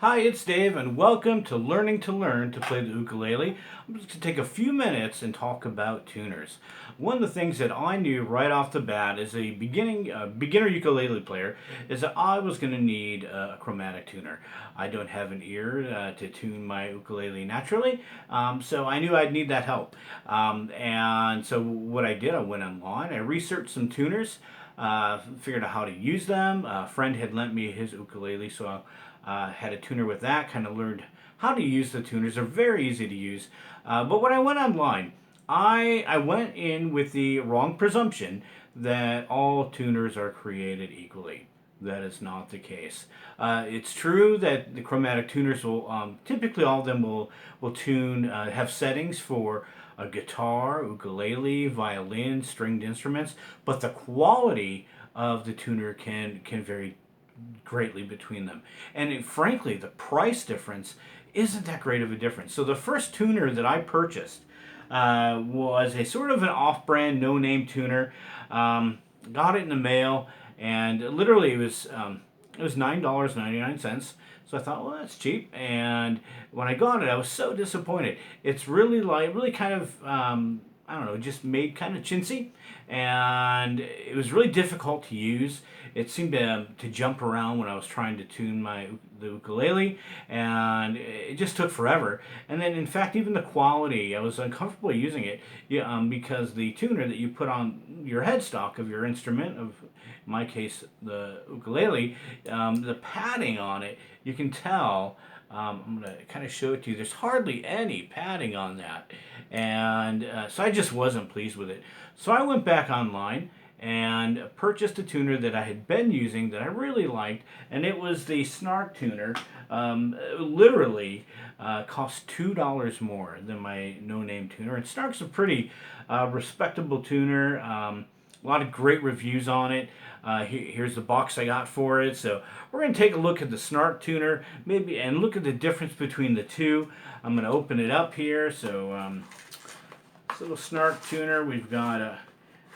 Hi, it's Dave, and welcome to Learning to Learn to Play the Ukulele. I'm just going to take a few minutes and talk about tuners. One of the things that I knew right off the bat as a beginner ukulele player is that I was going to need a chromatic tuner. I don't have an ear to tune my ukulele naturally, so I knew I'd need that help. And so what I did, I went online, I researched some tuners, figured out how to use them. A friend had lent me his ukulele, so had a tuner with that, kind of learned how to use the tuners. They're very easy to use. But when I went online, I went in with the wrong presumption that all tuners are created equally. That is not the case. It's true that the chromatic tuners will, typically all of them will tune, have settings for a guitar, ukulele, violin, stringed instruments, but the quality of the tuner can vary greatly between them. And frankly, the price difference isn't that great of a difference. So the first tuner that I purchased was a sort of an off-brand, no-name tuner. Got it in the mail, and literally it was $9.99. So I thought, well, that's cheap. And when I got it, I was so disappointed. It's really light, really kind of I don't know, just made kind of chintzy, and it was really difficult to use. It seemed to jump around when I was trying to tune the ukulele, and it just took forever. And then, in fact, even the quality, I was uncomfortable using it, yeah, because the tuner that you put on your headstock of your instrument, of in my case the ukulele, the padding on it, you can tell. I'm going to kind of show it to you. There's hardly any padding on that. And so I just wasn't pleased with it. So I went back online and purchased a tuner that I had been using that I really liked, and it was the Snark tuner. Literally cost $2 more than my no-name tuner. And Snark's a pretty respectable tuner. A lot of great reviews on it. Here's the box I got for it. So we're going to take a look at the Snark tuner, maybe, and look at the difference between the two. I'm going to open it up here. So this little Snark tuner, we've got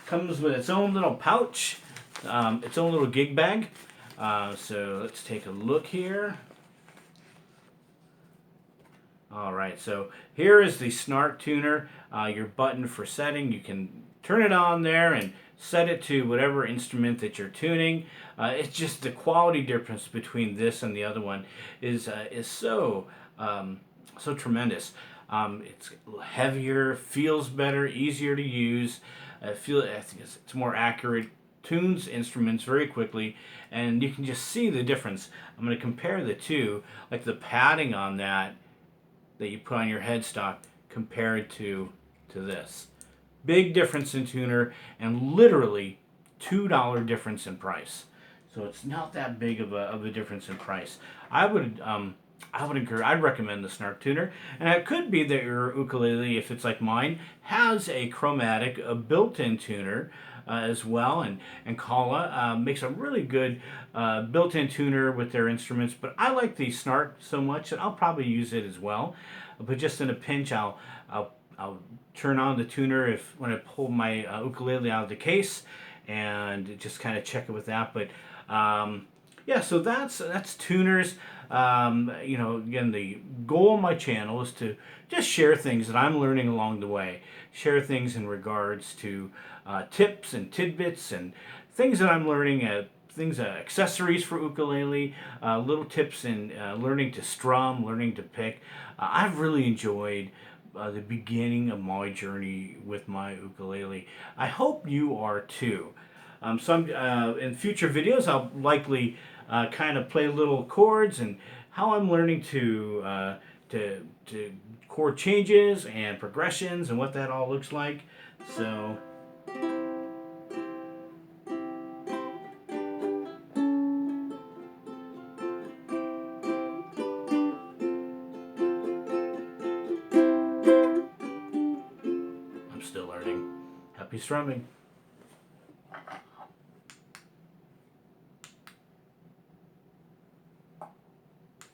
comes with its own little pouch, its own little gig bag. So let's take a look here. All right, so here is the Snark tuner, your button for setting. You can turn it on there and set it to whatever instrument that you're tuning. It's just the quality difference between this and the other one is so so tremendous. It's heavier, feels better, easier to use. I think it's more accurate, tunes instruments very quickly, and you can just see the difference. I'm going to compare the two, like the padding on that you put on your headstock compared to this. Big difference in tuner, and literally $2 difference in price. So it's not that big of a difference in price. I would encourage, I'd recommend the Snark tuner. And it could be that your ukulele, if it's like mine, has a chromatic, a built-in tuner as well. And Kala makes a really good built-in tuner with their instruments. But I like the Snark so much that I'll probably use it as well. But just in a pinch, I'll turn on the tuner when I pull my ukulele out of the case, and just kind of check it with that. But yeah, so that's tuners. You know, again, the goal of my channel is to just share things that I'm learning along the way. Share things in regards to tips and tidbits and things that I'm learning, accessories for ukulele, little tips in learning to strum, learning to pick. I've really enjoyed the beginning of my journey with my ukulele. I hope you are too. In future videos, I'll likely kind of play little chords and how I'm learning to chord changes and progressions and what that all looks like. So I'm still learning. Happy strumming.